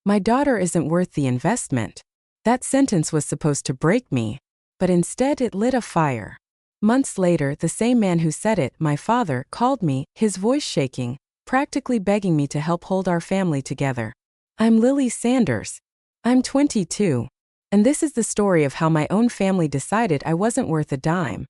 My daughter isn't worth the investment. That sentence was supposed to break me, but instead it lit a fire. Months later, the same man who said it, my father, called me, his voice shaking, practically begging me to help hold our family together. I'm Lily Sanders. I'm 22. And this is the story of how my own family decided I wasn't worth a dime.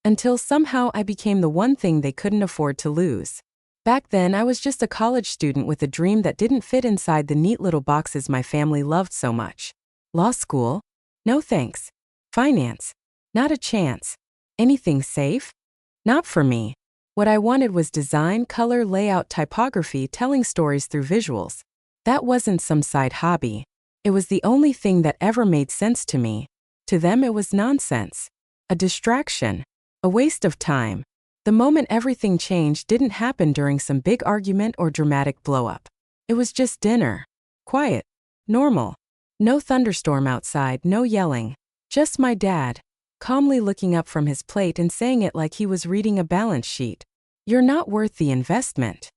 Until somehow I became the one thing they couldn't afford to lose. Back then, I was just a college student with a dream that didn't fit inside the neat little boxes my family loved so much. Law school? No thanks. Finance? Not a chance. Anything safe? Not for me. What I wanted was design, color, layout, typography, telling stories through visuals. That wasn't some side hobby. It was the only thing that ever made sense to me. To them, it was nonsense. A distraction. A waste of time. The moment everything changed didn't happen during some big argument or dramatic blow-up. It was just dinner. Quiet. Normal. No thunderstorm outside, no yelling. Just my dad, calmly looking up from his plate and saying it like he was reading a balance sheet. You're not worth the investment.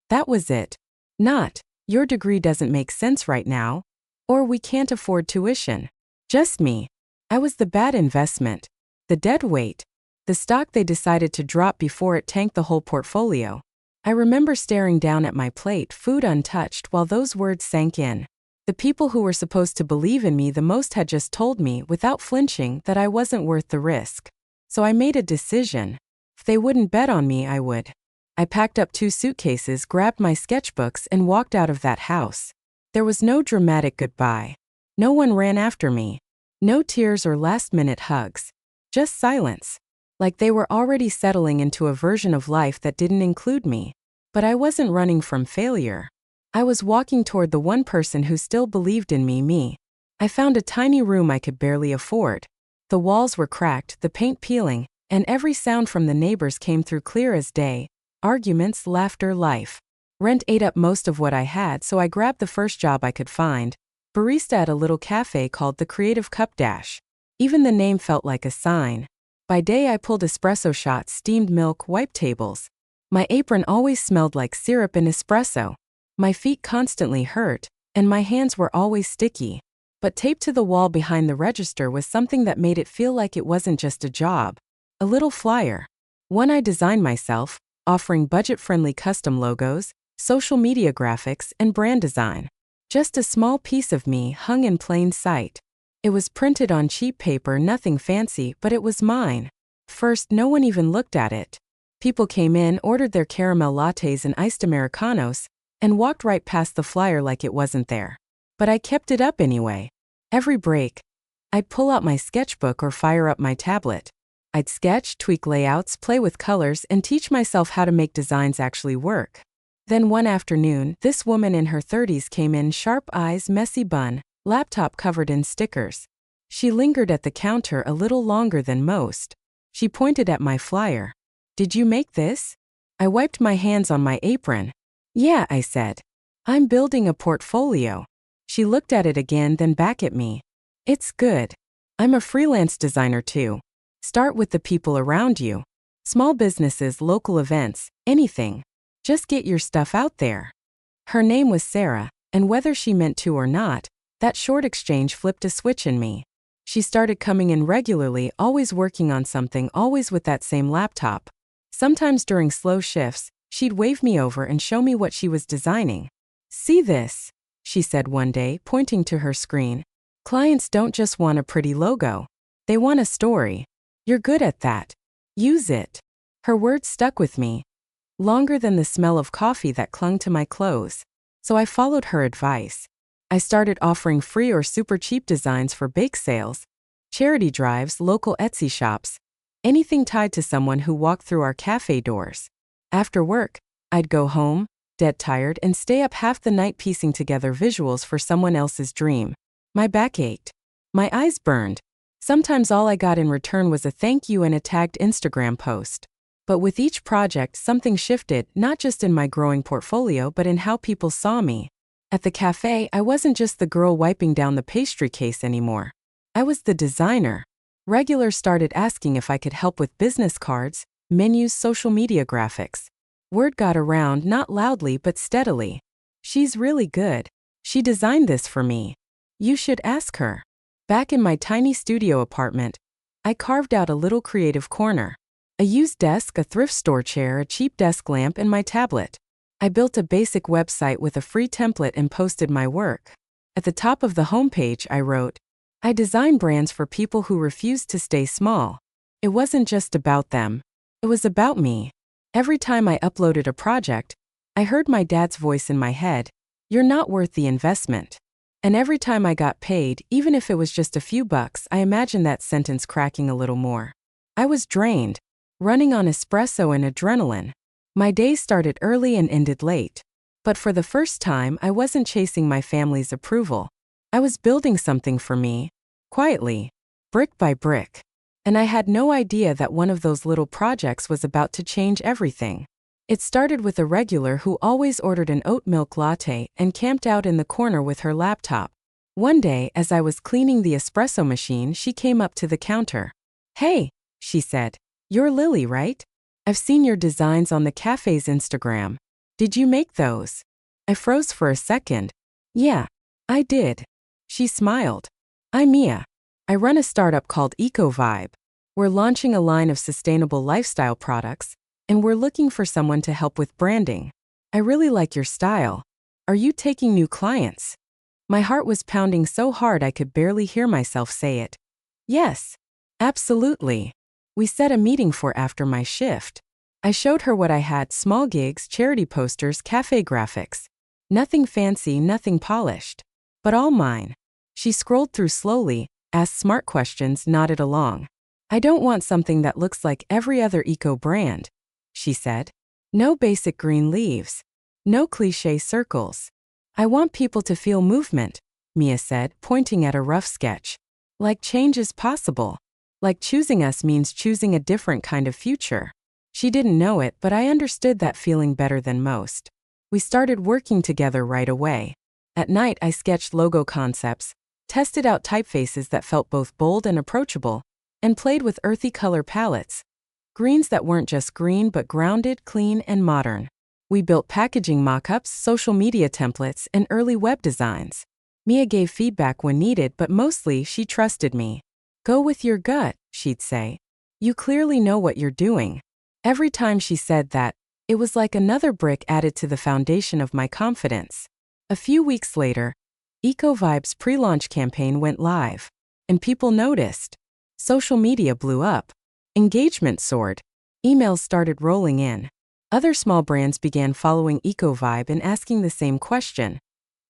That was it. Not, your degree doesn't make sense right now. Or we can't afford tuition. Just me. I was the bad investment. The dead weight. The stock they decided to drop before it tanked the whole portfolio. I remember staring down at my plate, food untouched, while those words sank in. The people who were supposed to believe in me the most had just told me, without flinching, that I wasn't worth the risk. So I made a decision. If they wouldn't bet on me, I would. I packed up 2 suitcases, grabbed my sketchbooks, and walked out of that house. There was no dramatic goodbye. No one ran after me. No tears or last-minute hugs. Just silence. Like they were already settling into a version of life that didn't include me. But I wasn't running from failure. I was walking toward the one person who still believed in me. I found a tiny room I could barely afford. The walls were cracked, the paint peeling, and every sound from the neighbors came through clear as day. Arguments, laughter, life. Rent ate up most of what I had, so I grabbed the first job I could find. Barista at a little cafe called the Creative Cup Dash. Even the name felt like a sign. By day I pulled espresso shots, steamed milk, wiped tables. My apron always smelled like syrup and espresso. My feet constantly hurt, and my hands were always sticky. But taped to the wall behind the register was something that made it feel like it wasn't just a job. A little flyer. One I designed myself, offering budget-friendly custom logos, social media graphics, and brand design. Just a small piece of me hung in plain sight. It was printed on cheap paper, nothing fancy, but it was mine. First, no one even looked at it. People came in, ordered their caramel lattes and iced Americanos, and walked right past the flyer like it wasn't there. But I kept it up anyway. Every break, I'd pull out my sketchbook or fire up my tablet. I'd sketch, tweak layouts, play with colors, and teach myself how to make designs actually work. Then one afternoon, this woman in her 30s came in, sharp eyes, messy bun, laptop covered in stickers. She lingered at the counter a little longer than most. She pointed at my flyer. Did you make this? I wiped my hands on my apron. Yeah, I said. I'm building a portfolio. She looked at it again, then back at me. It's good. I'm a freelance designer too. Start with the people around you. Small businesses, local events, anything. Just get your stuff out there. Her name was Sarah, and whether she meant to or not, that short exchange flipped a switch in me. She started coming in regularly, always working on something, always with that same laptop. Sometimes during slow shifts, she'd wave me over and show me what she was designing. See this, she said one day, pointing to her screen. Clients don't just want a pretty logo. They want a story. You're good at that. Use it. Her words stuck with me, longer than the smell of coffee that clung to my clothes. So I followed her advice. I started offering free or super cheap designs for bake sales, charity drives, local Etsy shops, anything tied to someone who walked through our cafe doors. After work, I'd go home, dead tired, and stay up half the night piecing together visuals for someone else's dream. My back ached. My eyes burned. Sometimes all I got in return was a thank you and a tagged Instagram post. But with each project, something shifted, not just in my growing portfolio but in how people saw me. At the cafe, I wasn't just the girl wiping down the pastry case anymore. I was the designer. Regulars started asking if I could help with business cards, menus, social media graphics. Word got around, not loudly but steadily. She's really good. She designed this for me. You should ask her. Back in my tiny studio apartment, I carved out a little creative corner. A used desk, a thrift store chair, a cheap desk lamp, and my tablet. I built a basic website with a free template and posted my work. At the top of the homepage, I wrote, I design brands for people who refuse to stay small. It wasn't just about them. It was about me. Every time I uploaded a project, I heard my dad's voice in my head, you're not worth the investment. And every time I got paid, even if it was just a few bucks, I imagined that sentence cracking a little more. I was drained, running on espresso and adrenaline. My days started early and ended late. But for the first time, I wasn't chasing my family's approval. I was building something for me, quietly, brick by brick. And I had no idea that one of those little projects was about to change everything. It started with a regular who always ordered an oat milk latte and camped out in the corner with her laptop. One day, as I was cleaning the espresso machine, she came up to the counter. Hey, she said, you're Lily, right? I've seen your designs on the cafe's Instagram. Did you make those? I froze for a second. Yeah, I did. She smiled. I'm Mia. I run a startup called EcoVibe. We're launching a line of sustainable lifestyle products, and we're looking for someone to help with branding. I really like your style. Are you taking new clients? My heart was pounding so hard I could barely hear myself say it. Yes, absolutely. We set a meeting for after my shift. I showed her what I had: small gigs, charity posters, cafe graphics. Nothing fancy, nothing polished. But all mine. She scrolled through slowly, asked smart questions, nodded along. I don't want something that looks like every other eco brand, she said. No basic green leaves. No cliché circles. I want people to feel movement, Mia said, pointing at a rough sketch. Like change is possible. Like choosing us means choosing a different kind of future. She didn't know it, but I understood that feeling better than most. We started working together right away. At night, I sketched logo concepts, tested out typefaces that felt both bold and approachable, and played with earthy color palettes. Greens that weren't just green but grounded, clean, and modern. We built packaging mock-ups, social media templates, and early web designs. Mia gave feedback when needed, but mostly she trusted me. Go with your gut, she'd say. You clearly know what you're doing. Every time she said that, it was like another brick added to the foundation of my confidence. A few weeks later, EcoVibe's pre-launch campaign went live, and people noticed. Social media blew up. Engagement soared. Emails started rolling in. Other small brands began following EcoVibe and asking the same question.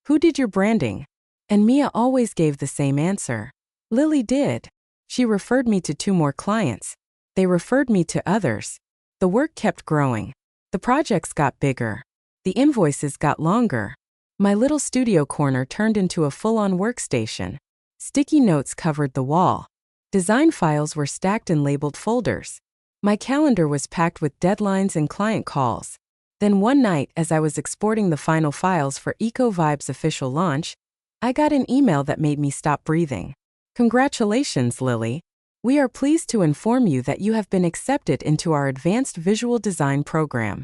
Who did your branding? And Mia always gave the same answer. Lily did. She referred me to 2 more clients. They referred me to others. The work kept growing. The projects got bigger. The invoices got longer. My little studio corner turned into a full-on workstation. Sticky notes covered the wall. Design files were stacked in labeled folders. My calendar was packed with deadlines and client calls. Then one night, as I was exporting the final files for EcoVibe's official launch, I got an email that made me stop breathing. Congratulations, Lily. We are pleased to inform you that you have been accepted into our advanced visual design program.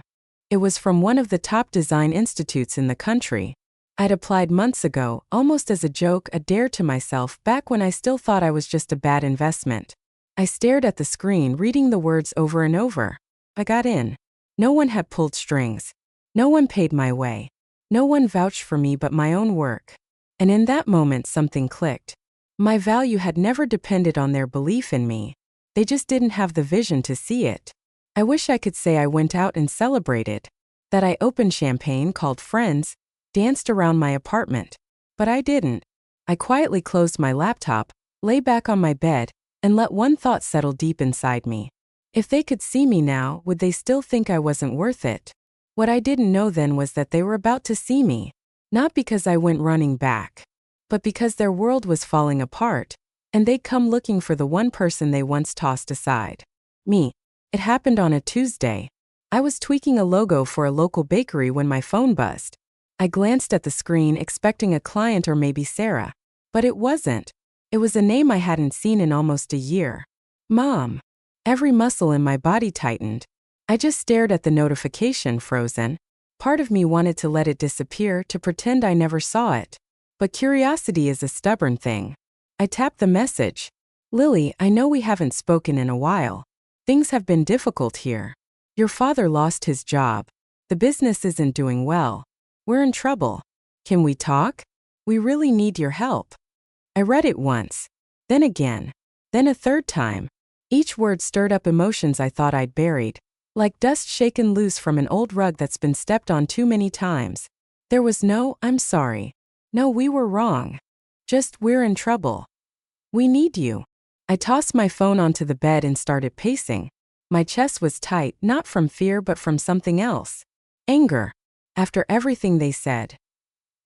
It was from one of the top design institutes in the country. I'd applied months ago, almost as a joke, a dare to myself, back when I still thought I was just a bad investment. I stared at the screen, reading the words over and over. I got in. No one had pulled strings. No one paid my way. No one vouched for me but my own work. And in that moment, something clicked. My value had never depended on their belief in me. They just didn't have the vision to see it. I wish I could say I went out and celebrated. That I opened champagne, called friends, danced around my apartment. But I didn't. I quietly closed my laptop, lay back on my bed, and let one thought settle deep inside me. If they could see me now, would they still think I wasn't worth it? What I didn't know then was that they were about to see me. Not because I went running back, but because their world was falling apart, and they'd come looking for the one person they once tossed aside. Me. It happened on a Tuesday. I was tweaking a logo for a local bakery when my phone buzzed. I glanced at the screen expecting a client or maybe Sarah. But it wasn't. It was a name I hadn't seen in almost a year. Mom. Every muscle in my body tightened. I just stared at the notification, frozen. Part of me wanted to let it disappear, to pretend I never saw it. But curiosity is a stubborn thing. I tapped the message. Lily, I know we haven't spoken in a while. Things have been difficult here. Your father lost his job. The business isn't doing well. We're in trouble. Can we talk? We really need your help. I read it once, then again, then a third time. Each word stirred up emotions I thought I'd buried, like dust shaken loose from an old rug that's been stepped on too many times. There was no, I'm sorry. No, we were wrong. Just, we're in trouble. We need you. I tossed my phone onto the bed and started pacing. My chest was tight, not from fear but from something else. Anger. After everything they said.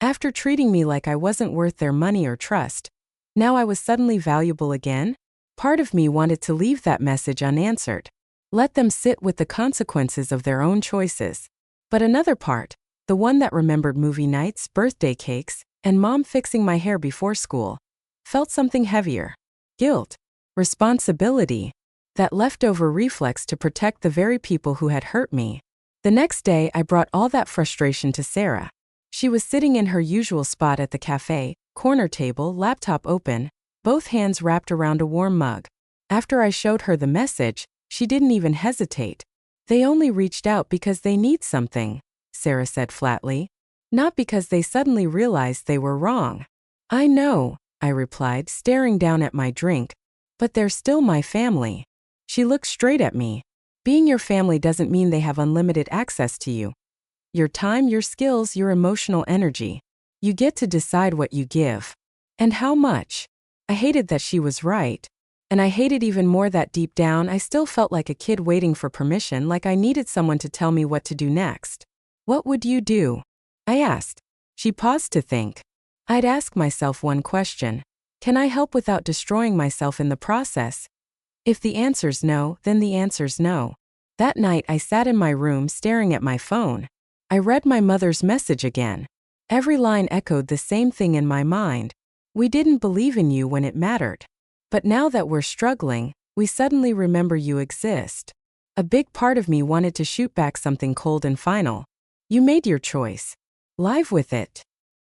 After treating me like I wasn't worth their money or trust. Now I was suddenly valuable again? Part of me wanted to leave that message unanswered. Let them sit with the consequences of their own choices. But another part, the one that remembered movie nights, birthday cakes, and mom fixing my hair before school, felt something heavier. Guilt. Responsibility. That leftover reflex to protect the very people who had hurt me. The next day, I brought all that frustration to Sarah. She was sitting in her usual spot at the cafe, corner table, laptop open, both hands wrapped around a warm mug. After I showed her the message, she didn't even hesitate. They only reached out because they need something, Sarah said flatly. Not because they suddenly realized they were wrong. I know, I replied, staring down at my drink. But they're still my family. She looked straight at me. Being your family doesn't mean they have unlimited access to you. Your time, your skills, your emotional energy. You get to decide what you give. And how much. I hated that she was right. And I hated even more that deep down I still felt like a kid waiting for permission, like I needed someone to tell me what to do next. What would you do? I asked. She paused to think. I'd ask myself one question. Can I help without destroying myself in the process? If the answer's no, then the answer's no. That night I sat in my room staring at my phone. I read my mother's message again. Every line echoed the same thing in my mind. We didn't believe in you when it mattered. But now that we're struggling, we suddenly remember you exist. A big part of me wanted to shoot back something cold and final. You made your choice. Live with it.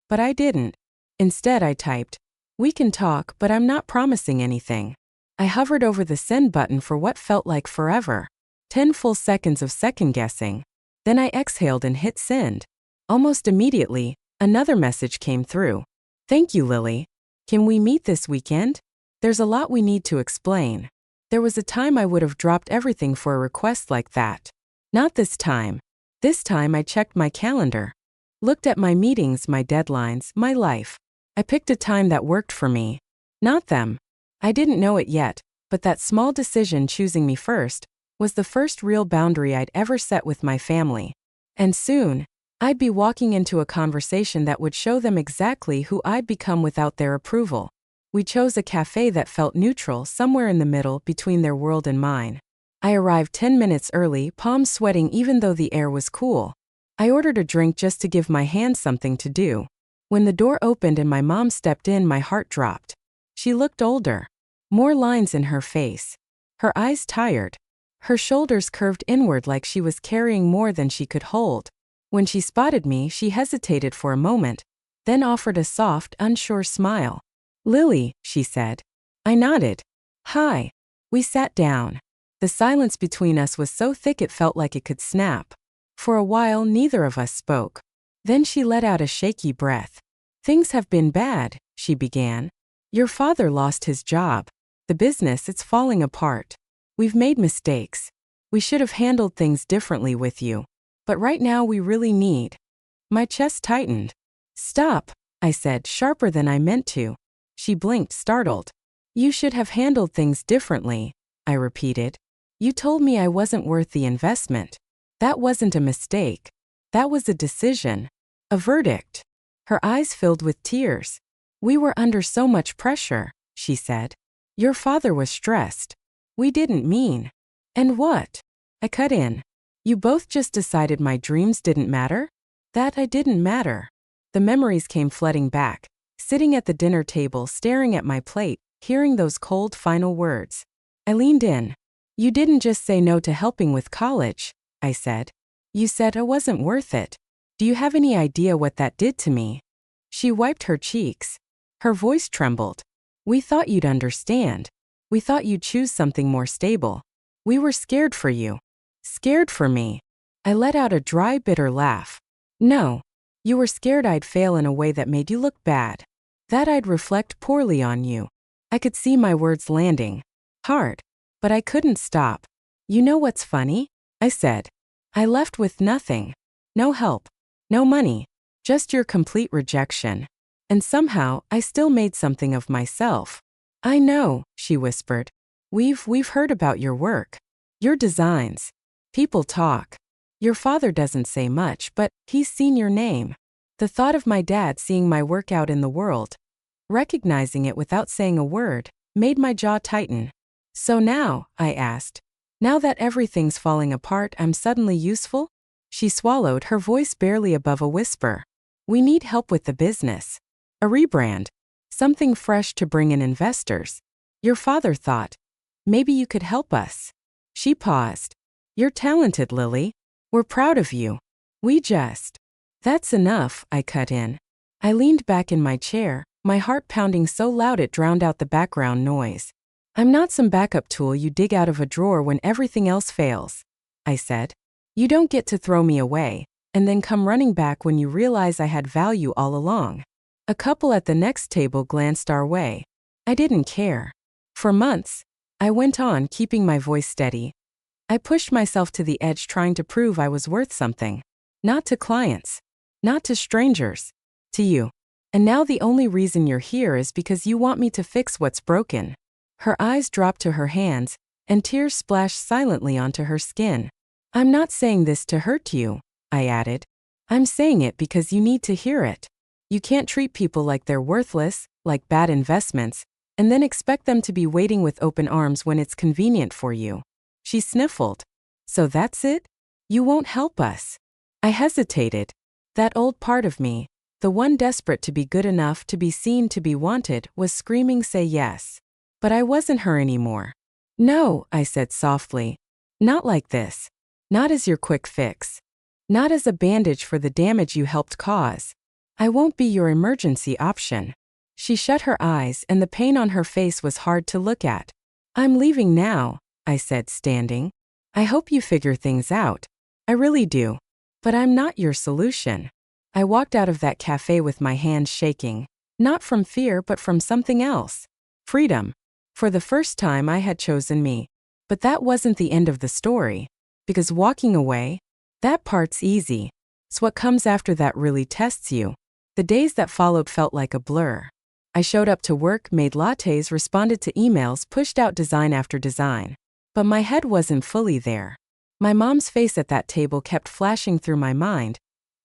But I didn't. Instead I typed, we can talk, but I'm not promising anything. I hovered over the send button for what felt like forever. 10 full seconds of second-guessing. Then I exhaled and hit send. Almost immediately, another message came through. Thank you, Lily. Can we meet this weekend? There's a lot we need to explain. There was a time I would have dropped everything for a request like that. Not this time. This time I checked my calendar. Looked at my meetings, my deadlines, my life. I picked a time that worked for me. Not them. I didn't know it yet, but that small decision, choosing me first, was the first real boundary I'd ever set with my family. And soon, I'd be walking into a conversation that would show them exactly who I'd become without their approval. We chose a cafe that felt neutral, somewhere in the middle between their world and mine. I arrived 10 minutes early, palms sweating even though the air was cool. I ordered a drink just to give my hands something to do. When the door opened and my mom stepped in, my heart dropped. She looked older. More lines in her face. Her eyes tired. Her shoulders curved inward like she was carrying more than she could hold. When she spotted me, she hesitated for a moment, then offered a soft, unsure smile. Lily, she said. I nodded. Hi. We sat down. The silence between us was so thick it felt like it could snap. For a while, neither of us spoke. Then she let out a shaky breath. Things have been bad, she began. Your father lost his job. The business, it's falling apart. We've made mistakes. We should have handled things differently with you. But right now we really need. My chest tightened. Stop, I said, sharper than I meant to. She blinked, startled. You should have handled things differently, I repeated. You told me I wasn't worth the investment. That wasn't a mistake. That was a decision. A verdict. Her eyes filled with tears. We were under so much pressure, she said. Your father was stressed. We didn't mean. And what? I cut in. You both just decided my dreams didn't matter? That I didn't matter. The memories came flooding back. Sitting at the dinner table, staring at my plate, hearing those cold final words. I leaned in. You didn't just say no to helping with college, I said. You said I wasn't worth it. Do you have any idea what that did to me? She wiped her cheeks. Her voice trembled. We thought you'd understand. We thought you'd choose something more stable. We were scared for you. Scared for me. I let out a dry, bitter laugh. No. You were scared I'd fail in a way that made you look bad. That I'd reflect poorly on you. I could see my words landing. Hard. But I couldn't stop. You know what's funny? I said. I left with nothing. No help. No money. Just your complete rejection. And somehow, I still made something of myself. I know, she whispered. We've heard about your work. Your designs. People talk. Your father doesn't say much, but he's seen your name. The thought of my dad seeing my work out in the world, recognizing it without saying a word, made my jaw tighten. So now, I asked, now that everything's falling apart, I'm suddenly useful? She swallowed, her voice barely above a whisper. We need help with the business. A rebrand. Something fresh to bring in investors. Your father thought, maybe you could help us. She paused. You're talented, Lily. We're proud of you. We just. That's enough, I cut in. I leaned back in my chair, my heart pounding so loud it drowned out the background noise. I'm not some backup tool you dig out of a drawer when everything else fails, I said. You don't get to throw me away, and then come running back when you realize I had value all along. A couple at the next table glanced our way. I didn't care. For months, I went on, keeping my voice steady. I pushed myself to the edge, trying to prove I was worth something. Not to clients. Not to strangers. To you. And now the only reason you're here is because you want me to fix what's broken. Her eyes dropped to her hands, and tears splashed silently onto her skin. I'm not saying this to hurt you, I added. I'm saying it because you need to hear it. You can't treat people like they're worthless, like bad investments, and then expect them to be waiting with open arms when it's convenient for you. She sniffled. So that's it? You won't help us. I hesitated. That old part of me, the one desperate to be good enough, to be seen, to be wanted, was screaming say yes. But I wasn't her anymore. No, I said softly. Not like this. Not as your quick fix. Not as a bandage for the damage you helped cause. I won't be your emergency option. She shut her eyes, and the pain on her face was hard to look at. I'm leaving now, I said, standing. I hope you figure things out. I really do. But I'm not your solution. I walked out of that cafe with my hands shaking, not from fear but from something else. Freedom. For the first time I had chosen me. But that wasn't the end of the story. Because walking away, that part's easy. It's what comes after that really tests you. The days that followed felt like a blur. I showed up to work, made lattes, responded to emails, pushed out design after design. But my head wasn't fully there. My mom's face at that table kept flashing through my mind.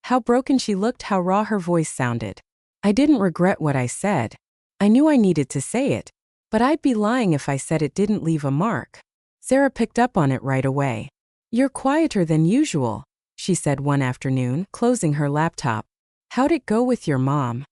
How broken she looked, how raw her voice sounded. I didn't regret what I said. I knew I needed to say it, but I'd be lying if I said it didn't leave a mark. Sarah picked up on it right away. You're quieter than usual, she said one afternoon, closing her laptop. How'd it go with your mom?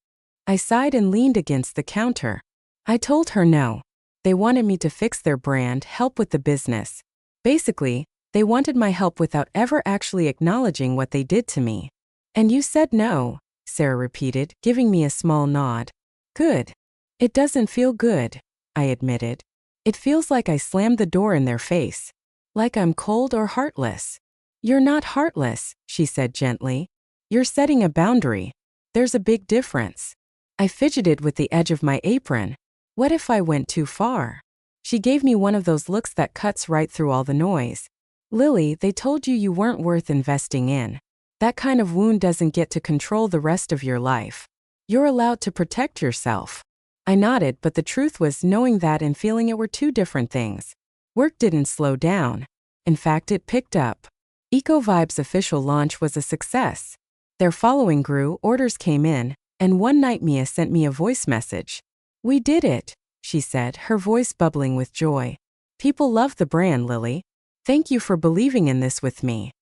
I sighed and leaned against the counter. I told her no. They wanted me to fix their brand, help with the business. Basically, they wanted my help without ever actually acknowledging what they did to me. And you said no, Sarah repeated, giving me a small nod. Good. It doesn't feel good, I admitted. It feels like I slammed the door in their face. Like I'm cold or heartless. You're not heartless, she said gently. You're setting a boundary. There's a big difference. I fidgeted with the edge of my apron. What if I went too far? She gave me one of those looks that cuts right through all the noise. Lily, they told you you weren't worth investing in. That kind of wound doesn't get to control the rest of your life. You're allowed to protect yourself. I nodded, but the truth was knowing that and feeling it were two different things. Work didn't slow down. In fact, it picked up. EcoVibe's official launch was a success. Their following grew, orders came in, and one night Mia sent me a voice message. We did it, she said, her voice bubbling with joy. People love the brand, Lily. Thank you for believing in this with me.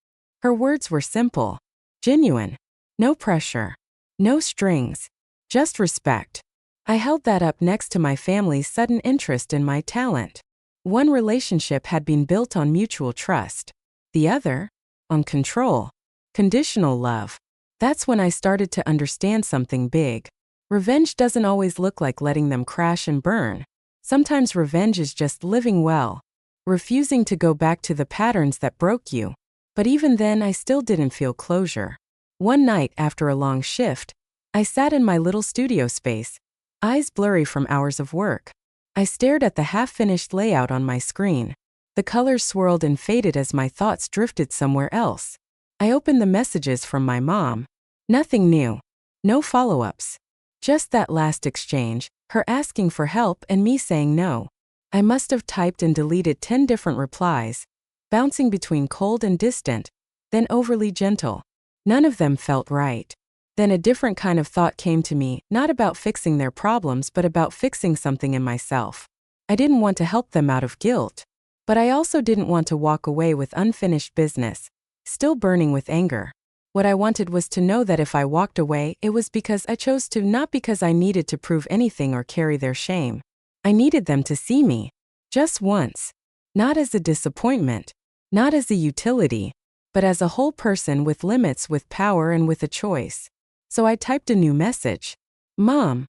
Her words were simple, genuine. No pressure. No strings. Just respect. I held that up next to my family's sudden interest in my talent. One relationship had been built on mutual trust. The other, on control. Conditional love. That's when I started to understand something big. Revenge doesn't always look like letting them crash and burn. Sometimes revenge is just living well, refusing to go back to the patterns that broke you. But even then, I still didn't feel closure. One night after a long shift, I sat in my little studio space, eyes blurry from hours of work. I stared at the half-finished layout on my screen. The colors swirled and faded as my thoughts drifted somewhere else. I opened the messages from my mom. Nothing new. No follow-ups. Just that last exchange, her asking for help and me saying no. I must have typed and deleted 10 different replies, bouncing between cold and distant, then overly gentle. None of them felt right. Then a different kind of thought came to me, not about fixing their problems but about fixing something in myself. I didn't want to help them out of guilt. But I also didn't want to walk away with unfinished business, still burning with anger. What I wanted was to know that if I walked away, it was because I chose to, not because I needed to prove anything or carry their shame. I needed them to see me. Just once. Not as a disappointment. Not as a utility. But as a whole person with limits, with power, and with a choice. So I typed a new message. Mom,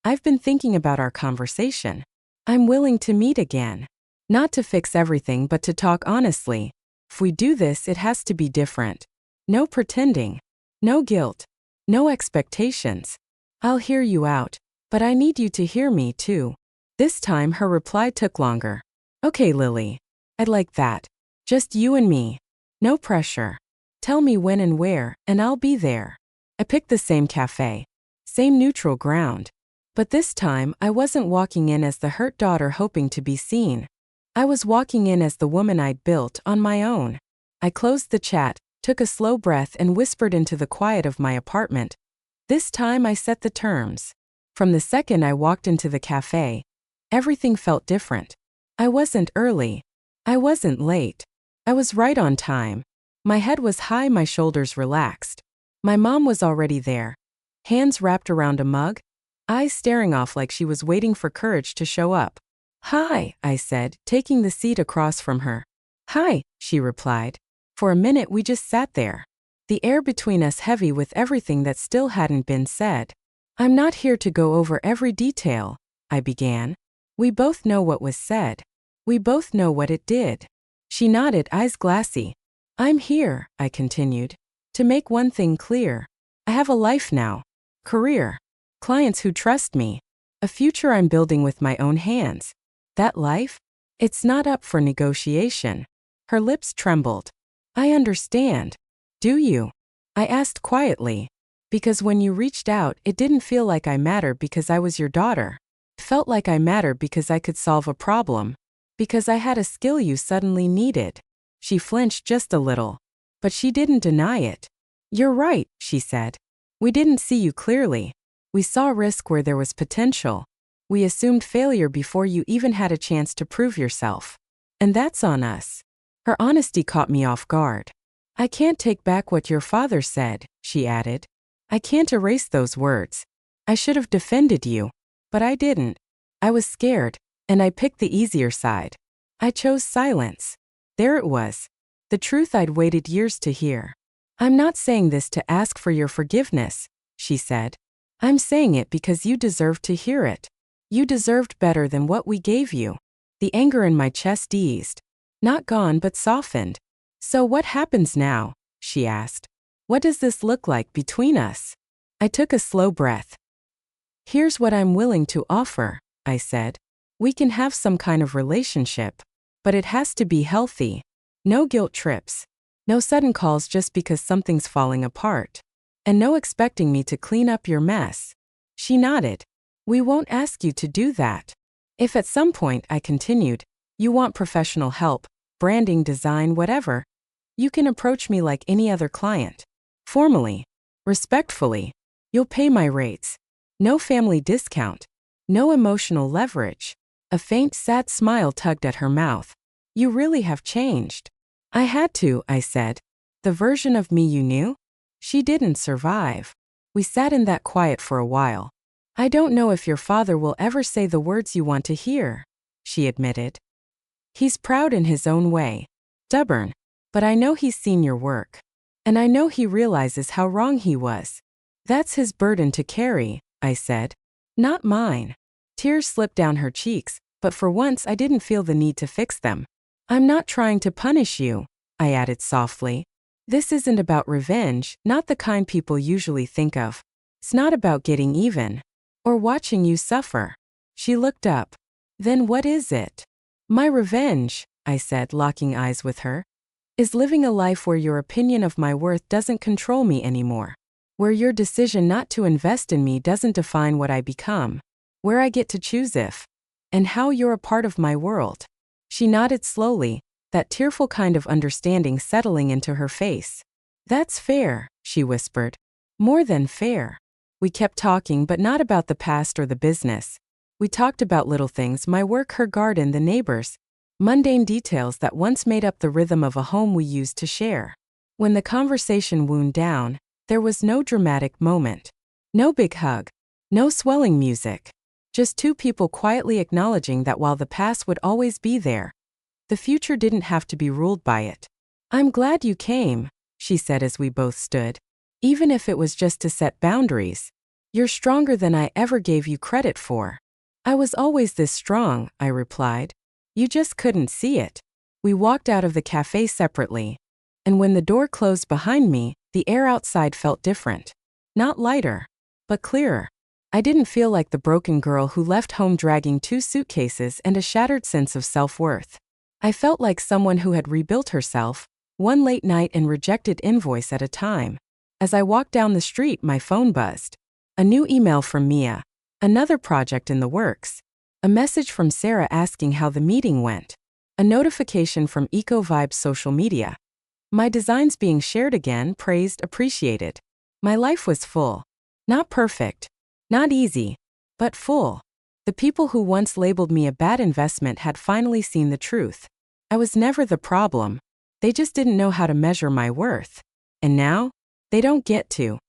I've been thinking about our conversation. I'm willing to meet again. Not to fix everything but to talk honestly. If we do this, it has to be different. No pretending. No guilt. No expectations. I'll hear you out, but I need you to hear me too. This time her reply took longer. Okay, Lily. I'd like that. Just you and me. No pressure. Tell me when and where, and I'll be there. I picked the same cafe. Same neutral ground. But this time, I wasn't walking in as the hurt daughter hoping to be seen. I was walking in as the woman I'd built on my own. I closed the chat, took a slow breath and whispered into the quiet of my apartment. This time I set the terms. From the second I walked into the cafe, everything felt different. I wasn't early. I wasn't late. I was right on time. My head was high, my shoulders relaxed. My mom was already there. Hands wrapped around a mug, eyes staring off like she was waiting for courage to show up. Hi, I said, taking the seat across from her. Hi, she replied. For a minute we just sat there. The air between us heavy with everything that still hadn't been said. I'm not here to go over every detail, I began. We both know what was said. We both know what it did. She nodded, eyes glassy. I'm here, I continued, to make one thing clear. I have a life now. Career. Clients who trust me. A future I'm building with my own hands. That life? It's not up for negotiation. Her lips trembled. I understand. Do you? I asked quietly. Because when you reached out, it didn't feel like I mattered because I was your daughter. It felt like I mattered because I could solve a problem. Because I had a skill you suddenly needed. She flinched just a little. But she didn't deny it. You're right, she said. We didn't see you clearly. We saw risk where there was potential. We assumed failure before you even had a chance to prove yourself. And that's on us. Her honesty caught me off guard. I can't take back what your father said, she added. I can't erase those words. I should have defended you. But I didn't. I was scared, and I picked the easier side. I chose silence. There it was. The truth I'd waited years to hear. I'm not saying this to ask for your forgiveness, she said. I'm saying it because you deserved to hear it. You deserved better than what we gave you. The anger in my chest eased. Not gone but softened. So what happens now? She asked. What does this look like between us? I took a slow breath. Here's what I'm willing to offer, I said. We can have some kind of relationship. But it has to be healthy. No guilt trips. No sudden calls just because something's falling apart. And no expecting me to clean up your mess. She nodded. We won't ask you to do that. If at some point, I continued, you want professional help, branding, design, whatever, you can approach me like any other client. Formally. Respectfully. You'll pay my rates. No family discount. No emotional leverage. A faint, sad smile tugged at her mouth. You really have changed. I had to, I said. The version of me you knew? She didn't survive. We sat in that quiet for a while. I don't know if your father will ever say the words you want to hear, she admitted. He's proud in his own way. Stubborn. But I know he's seen your work. And I know he realizes how wrong he was. That's his burden to carry, I said. Not mine. Tears slipped down her cheeks, but for once I didn't feel the need to fix them. I'm not trying to punish you, I added softly. This isn't about revenge, not the kind people usually think of. It's not about getting even. Or watching you suffer. She looked up. Then what is it? My revenge, I said, locking eyes with her, is living a life where your opinion of my worth doesn't control me anymore. Where your decision not to invest in me doesn't define what I become. Where I get to choose if and how you're a part of my world. She nodded slowly, that tearful kind of understanding settling into her face. That's fair, she whispered. More than fair. We kept talking, but not about the past or the business. We talked about little things, my work, her garden, the neighbors. Mundane details that once made up the rhythm of a home we used to share. When the conversation wound down, there was no dramatic moment. No big hug. No swelling music. Just two people quietly acknowledging that while the past would always be there, the future didn't have to be ruled by it. I'm glad you came, she said as we both stood. Even if it was just to set boundaries. You're stronger than I ever gave you credit for. I was always this strong, I replied. You just couldn't see it. We walked out of the cafe separately. And when the door closed behind me, the air outside felt different. Not lighter, but clearer. I didn't feel like the broken girl who left home dragging 2 suitcases and a shattered sense of self-worth. I felt like someone who had rebuilt herself, one late night and rejected invoice at a time. As I walked down the street, my phone buzzed. A new email from Mia. Another project in the works. A message from Sarah asking how the meeting went. A notification from EcoVibes social media. My designs being shared again, praised, appreciated. My life was full. Not perfect. Not easy, but full. The people who once labeled me a bad investment had finally seen the truth. I was never the problem. They just didn't know how to measure my worth. And now, they don't get to.